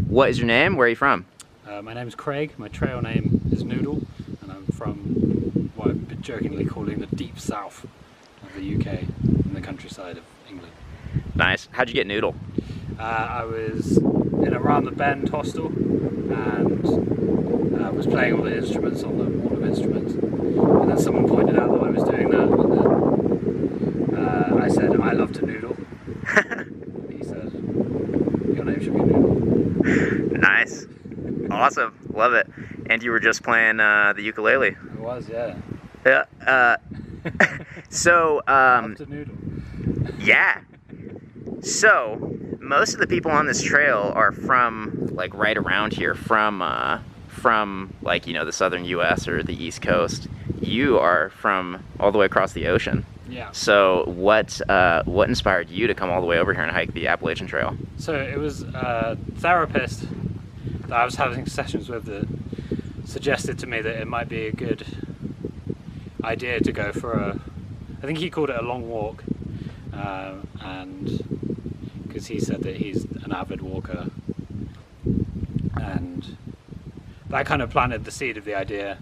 What is your name? Where are you from? My name's Craig, my trail name is Noodle, and I'm from what I've been jokingly calling the deep south of the UK, in the countryside of England. Nice. How'd you get Noodle? I was in a round the bend hostel and was playing all the instruments on the wall of instruments, and then someone pointed out that I was doing that, and I said, I love to noodle. And he said, your name should be Noodle. Nice. Awesome. Love it. And you were just playing the ukulele. I was, yeah. Yeah. So, Love to noodle. yeah. So, most of the people on this trail are from, like, right around here, from like, you know, the southern U.S. or the East Coast. You are from all the way across the ocean. Yeah. So, what inspired you to come all the way over here and hike the Appalachian Trail? So it was a therapist that I was having sessions with that suggested to me that it might be a good idea to go for I think he called it a long walk, and because he said that he's an avid walker, and that kind of planted the seed of the idea,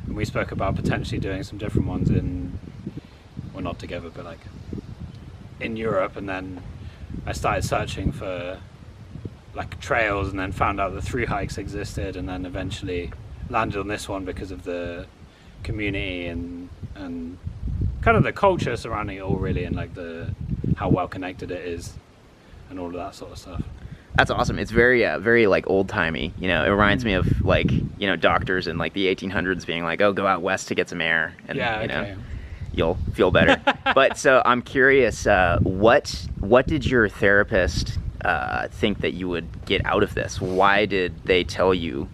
and we spoke about potentially doing some different ones well, not together, but like in Europe. And then I started searching for like trails, and then found out that through hikes existed, and then eventually landed on this one because of the community and kind of the culture surrounding it all, really, and like how well connected it is and all of that sort of stuff. That's awesome. It's very, very like old timey. You know, it reminds me of like, you know, doctors in like the 1800s being like, "Oh, go out west to get some air," and Yeah, you know, okay. you'll feel better. But so I'm curious, what did your therapist think that you would get out of this? Why did they tell you?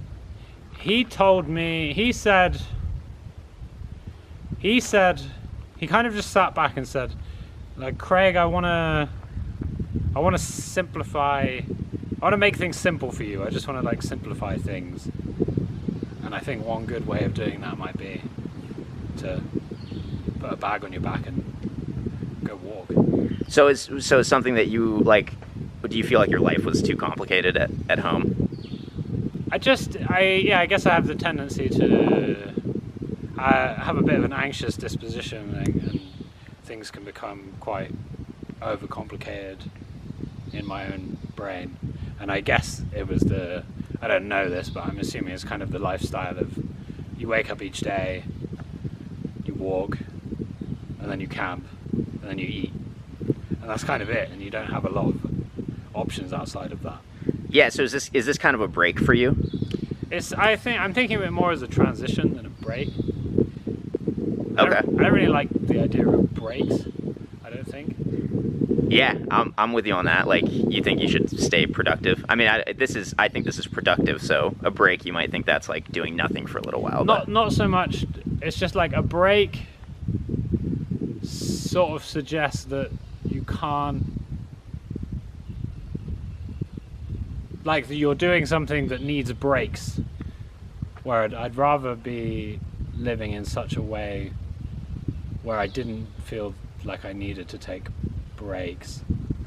He told me, he said, he kind of just sat back and said, like, Craig, I want to simplify, I want to make things simple for you. I just want to like simplify things. And I think one good way of doing that might be to put a bag on your back and go walk. So it's something that you like. Do you feel like your life was too complicated at home? I guess I have the tendency to have a bit of an anxious disposition, and things can become quite overcomplicated in my own brain. And I guess it was I don't know this, but I'm assuming it's kind of the lifestyle of you wake up each day, you walk, and then you camp, and then you eat. And that's kind of it, and you don't have a lot of options outside of that. Yeah, so is this kind of a break for you? I'm thinking of it more as a transition than a break. Okay. I don't really like the idea of breaks, I don't think. Yeah, I'm with you on that. Like, you think you should stay productive. I mean, I think this is productive. So a break, you might think that's like doing nothing for a little while. Not so much. It's just like a break sort of suggests that you can't, like, you're doing something that needs breaks, where I'd rather be living in such a way where I didn't feel like I needed to take breaks,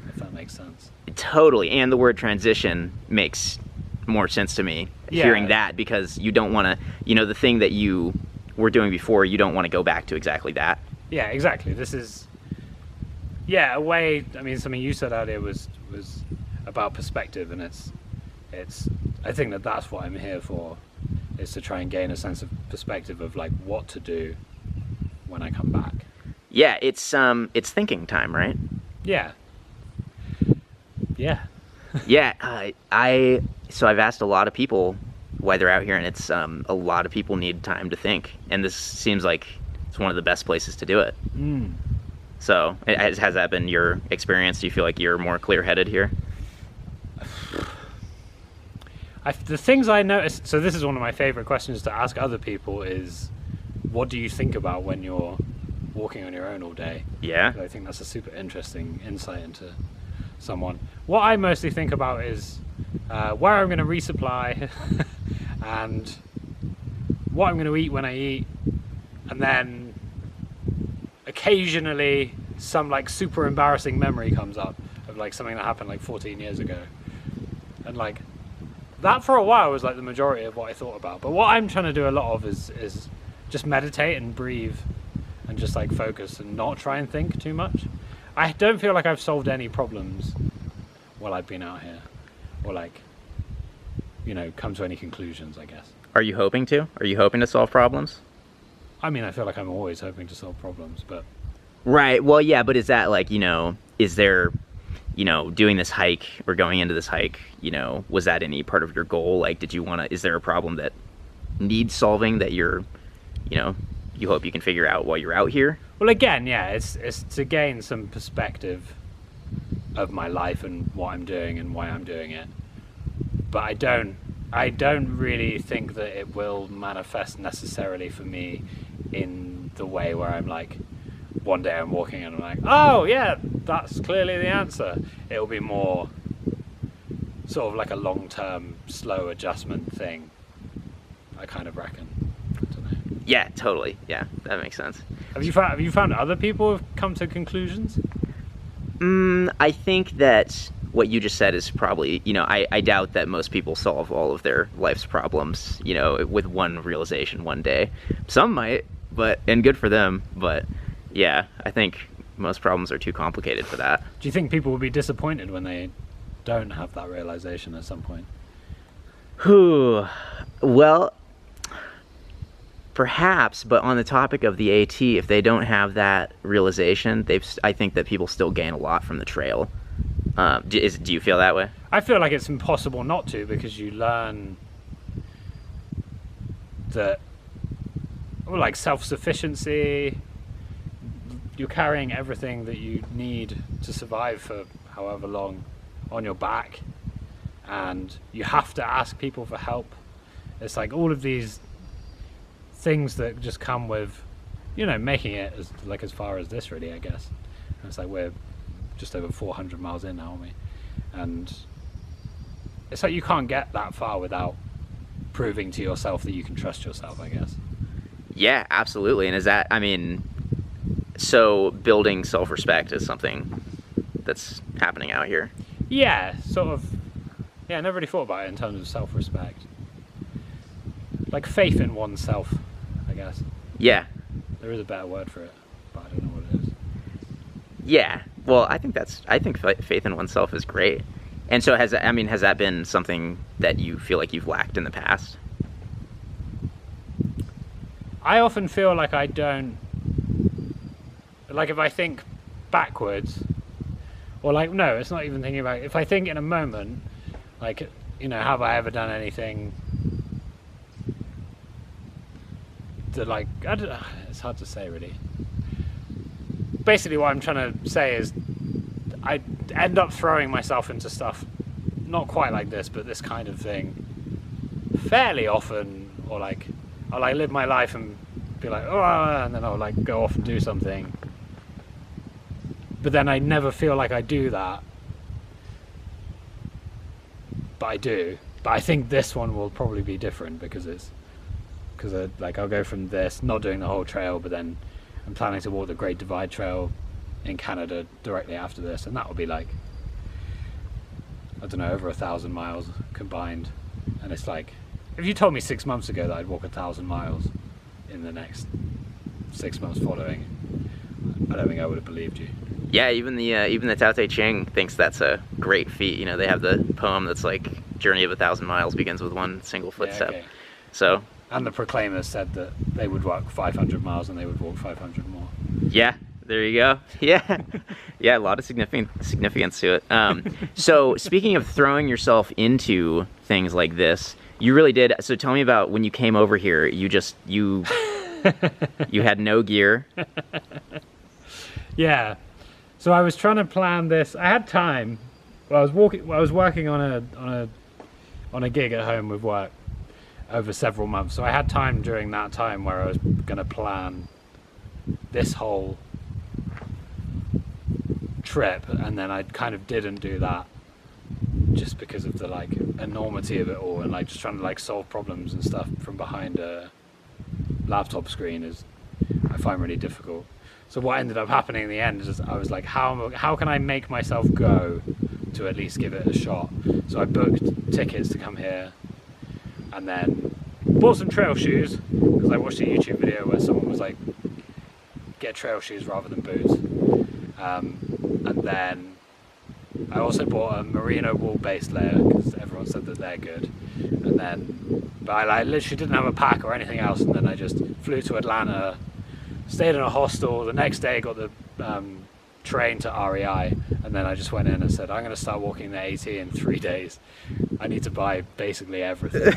if that makes sense. Totally. And the word transition makes more sense to me, hearing that, because you don't want to, you know, the thing that you were doing before, you don't want to go back to exactly that. Yeah, exactly. This is, a way, I mean, something you said earlier was about perspective, and it's I think that's what I'm here for, is to try and gain a sense of perspective of like what to do when I come back. Yeah, it's thinking time, right? Yeah. Yeah. So I've asked a lot of people why they're out here, and it's a lot of people need time to think, and this seems like it's one of the best places to do it. So has that been your experience? Do you feel like you're more clear-headed here? The things I noticed, so this is one of my favorite questions to ask other people, is what do you think about when you're walking on your own all day? Yeah. I think that's a super interesting insight into someone. What I mostly think about is where I'm going to resupply and what I'm going to eat when I eat, and then occasionally some like super embarrassing memory comes up of like something that happened like 14 years ago, and like that for a while was like the majority of what I thought about. But what I'm trying to do a lot of is just meditate and breathe and just like focus and not try and think too much. I don't feel like I've solved any problems while I've been out here, or like, you know, come to any conclusions, I guess. Are you hoping to? Are you hoping to solve problems? I mean, I feel like I'm always hoping to solve problems, but... Right, well, yeah, but is that like, you know, is there, you know, doing this hike or going into this hike, you know, was that any part of your goal? Like, did you want to, is there a problem that needs solving that you're, you know, you hope you can figure out while you're out here? Well, again, yeah, it's to gain some perspective of my life and what I'm doing and why I'm doing it. But I don't really think that it will manifest necessarily for me in the way where I'm like, one day I'm walking and I'm like, oh yeah, that's clearly the answer. It'll be more sort of like a long-term, slow adjustment thing, I kind of reckon. I don't know. Yeah, totally. Yeah, that makes sense. Have you found other people have come to conclusions? I think that what you just said is probably, you know, I doubt that most people solve all of their life's problems, you know, with one realization one day. Some might, and good for them, but yeah, I think most problems are too complicated for that. Do you think people will be disappointed when they don't have that realization at some point? Well, perhaps, but on the topic of the AT, if they don't have that realization, I think that people still gain a lot from the trail. Do you feel that way? I feel like it's impossible not to, because you learn that, well, like self-sufficiency, you're carrying everything that you need to survive for however long on your back, and you have to ask people for help. It's like all of these things that just come with, you know, making it as far as this, really, I guess. And it's like we're just over 400 miles in now, aren't we? And it's like you can't get that far without proving to yourself that you can trust yourself, I guess. Yeah, absolutely. And is that, I mean, so building self-respect is something that's happening out here? Yeah, sort of. Yeah, I never really thought about it in terms of self-respect. Like faith in oneself, I guess. Yeah. There is a better word for it, but I don't know what it is. Yeah. Well, I think faith in oneself is great. And so has that been something that you feel like you've lacked in the past? I often feel like I don't, like if I think backwards, or like, no, it's not even thinking about, if I think in a moment, like, you know, have I ever done anything that, like, I don't, it's hard to say really. Basically what I'm trying to say is I end up throwing myself into stuff, not quite like this, but this kind of thing, fairly often, or like, I'll like live my life and be like, oh, and then I'll like go off and do something. But then I never feel like I do that. But I do. But I think this one will probably be different because like I'll go from this, not doing the whole trail, but then I'm planning to walk the Great Divide Trail in Canada directly after this, and that will be like, I don't know, over 1,000 miles combined. And it's like, if you told me 6 months ago that I'd walk 1,000 miles in the next 6 months following, I don't think I would have believed you. Yeah, even the Tao Te Ching thinks that's a great feat. You know, they have the poem that's like, "Journey of 1,000 miles begins with one single footstep." Yeah, okay. So. And the Proclaimers said that they would walk 500 miles and they would walk 500 more. Yeah, there you go. Yeah, yeah, a lot of significance to it. So speaking of throwing yourself into things like this, you really did. So tell me about when you came over here. You had no gear. Yeah. So I was trying to plan this. I had time. Well, I was working on a gig at home with work over several months. So I had time during that time where I was going to plan this whole trip, and then I kind of didn't do that just because of the like enormity of it all, and like just trying to like solve problems and stuff from behind a laptop screen is, I find, really difficult. So what ended up happening in the end is I was like, how can I make myself go to at least give it a shot. So I booked tickets to come here, and then bought some trail shoes because I watched a YouTube video where someone was like, get trail shoes rather than boots. And then I also bought a merino wool base layer because everyone said that they're good. And then, but I like literally didn't have a pack or anything else. And then I just flew to Atlanta, stayed in a hostel. The next day got the train to REI, and then I just went in and said, I'm going to start walking the AT in 3 days. I need to buy basically everything.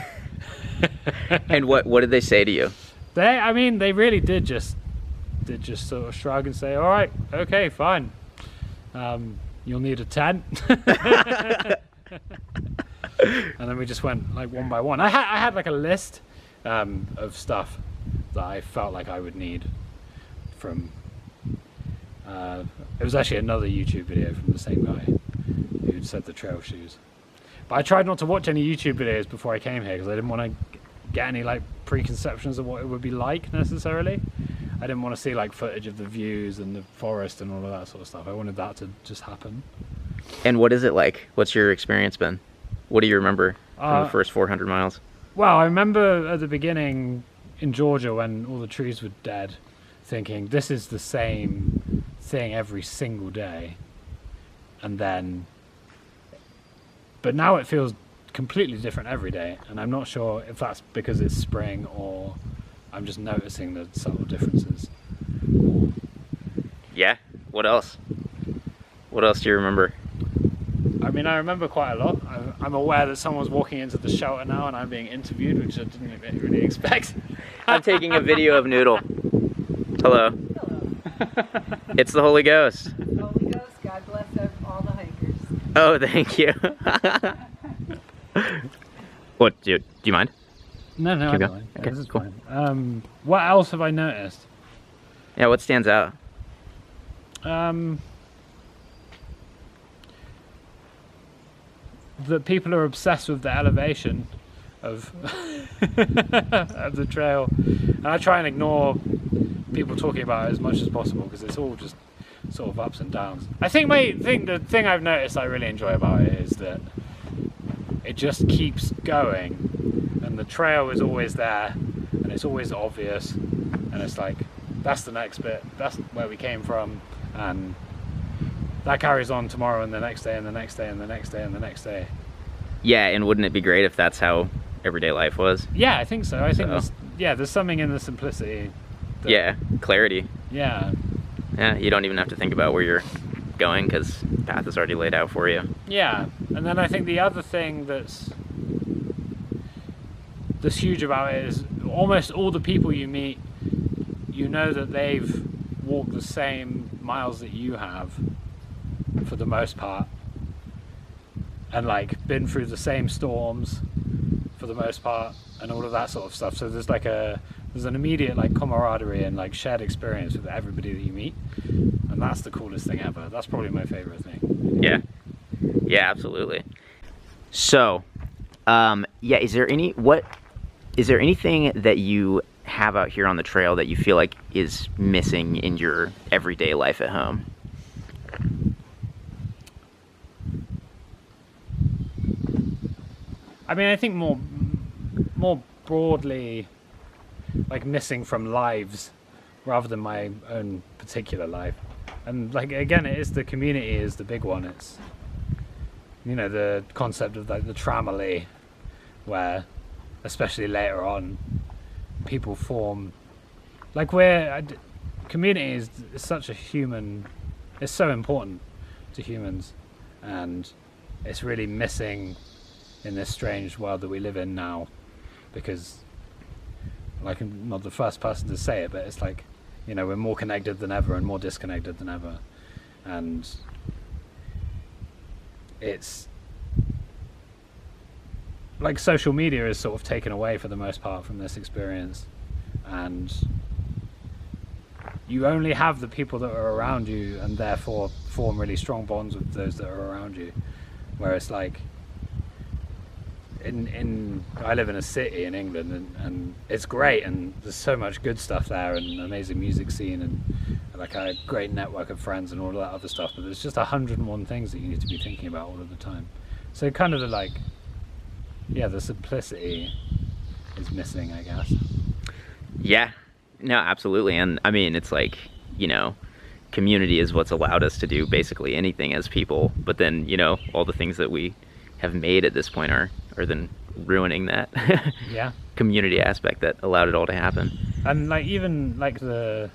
And what did they say to you? I mean, they really did just sort of shrug and say, all right, okay, fine. You'll need a tent. And then we just went like one by one. I had like a list of stuff that I felt like I would need from it was actually another YouTube video from the same guy who said the trail shoes. But I tried not to watch any YouTube videos before I came here because I didn't want to get any like preconceptions of what it would be like necessarily. I didn't want to see like footage of the views and the forest and all of that sort of stuff. I wanted that to just happen. And what is it like? What's your experience been? What do you remember from the first 400 miles? Well, I remember at the beginning in Georgia when all the trees were dead, thinking this is the same thing every single day. And then, but now it feels completely different every day. And I'm not sure if that's because it's spring or I'm just noticing the subtle differences. Yeah. What else? What else do you remember? I mean, I remember quite a lot. I'm aware that someone's walking into the shelter now and I'm being interviewed, which I didn't really expect. I'm taking a video of Noodle. Hello. Hello. It's the Holy Ghost. Holy Ghost, God bless all the hikers. Oh, thank you. What, do you mind? No, I Keep don't going. mind. Okay, This is cool. fine. What else have I noticed? Yeah, what stands out? That people are obsessed with the elevation of of the trail, and I try and ignore people talking about it as much as possible because it's all just sort of ups and downs. I think the thing I've noticed I really enjoy about it is that it just keeps going, and the trail is always there, and it's always obvious, and it's like that's the next bit, that's where we came from, and that carries on tomorrow and the next day and the next day and the next day and the next day. Yeah, and wouldn't it be great if that's how everyday life was? Yeah, I think so. I think there's something in the simplicity. Yeah, clarity. Yeah. Yeah, you don't even have to think about where you're going because the path is already laid out for you. Yeah, and then I think the other thing that's huge about it is almost all the people you meet, you know that they've walked the same miles that you have for the most part, and like been through the same storms for the most part and all of that sort of stuff. So there's like there's an immediate like camaraderie and like shared experience with everybody that you meet, and that's the coolest thing ever. That's probably my favorite thing. Yeah, absolutely. So yeah, is there anything that you have out here on the trail that you feel like is missing in your everyday life at home? I mean, I think more broadly, like missing from lives rather than my own particular life. And like, again, it is the community is the big one. It's, you know, the concept of like the tramily, where, especially later on, people form, like community is such a human, it's so important to humans, and it's really missing in this strange world that we live in now, because like, I'm not the first person to say it, but it's like, you know, we're more connected than ever and more disconnected than ever, and it's like social media is sort of taken away for the most part from this experience, and you only have the people that are around you and therefore form really strong bonds with those that are around you, where it's like I live in a city in England, and it's great, and there's so much good stuff there, and an amazing music scene, and like a great network of friends and all of that other stuff. But there's just 101 things that you need to be thinking about all of the time. So kind of the simplicity is missing, I guess. Yeah, no, absolutely. And I mean, it's like, you know, community is what's allowed us to do basically anything as people. But then, you know, all the things that we have made at this point are then ruining that Yeah. community aspect that allowed it all to happen. And like even like the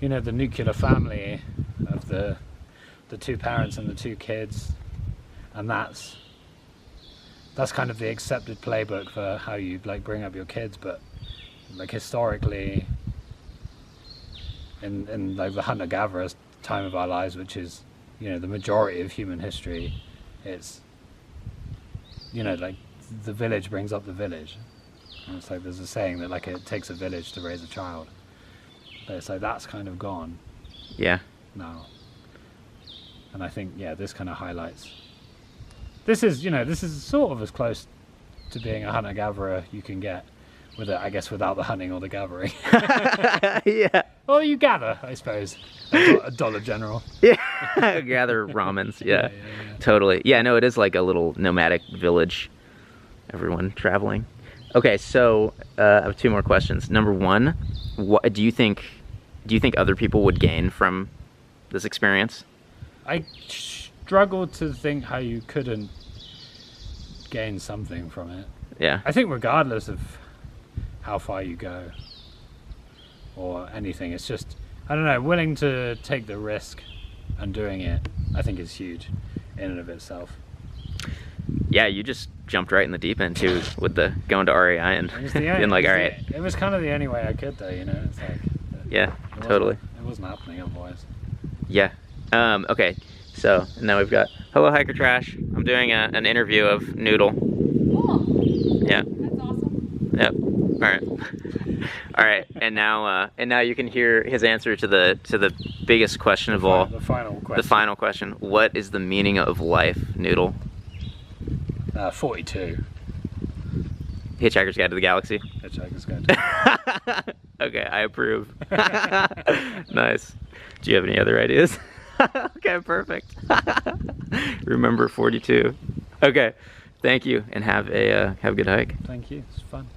nuclear family of the two parents and the two kids, and that's kind of the accepted playbook for how you like bring up your kids. But like historically in like the hunter-gatherer time of our lives, which is, you know, the majority of human history, it's, you know, like the village brings up the village. And it's like there's a saying that like it takes a village to raise a child. But it's like that's kind of gone Yeah. now. And I think, yeah, this kind of highlights. This is sort of as close to being a hunter-gatherer you can get with it, I guess, without the hunting or the gathering. Yeah. Well, you gather, I suppose. A Dollar General. Yeah. Gather ramens. Yeah. Totally. Yeah, no, it is like a little nomadic village. Everyone traveling. Okay, so I have two more questions. Number one, what do you think other people would gain from this experience? I struggle to think how you couldn't gain something from it. Yeah. I think regardless of how far you go or anything, it's just, I don't know, willing to take the risk and doing it, I think is huge in and of itself. Yeah, you just jumped right in the deep end too with the going to REI and being like, all right. It was kind of the only way I could though, you know, it's like. Yeah, totally. It wasn't happening otherwise. Yeah. Okay, so now we've got, hello Hiker Trash. I'm doing an interview of Noodle. Cool. Yeah. That's awesome. Yep. All right. All right. And now you can hear his answer to the biggest question of all. The final question. The final question. What is the meaning of life, Noodle? 42. Hitchhiker's Guide to the Galaxy. Hitchhiker's Guide. Okay, I approve. Nice. Do you have any other ideas? Okay, perfect. Remember 42. Okay. Thank you, and have a good hike. Thank you. It's fun.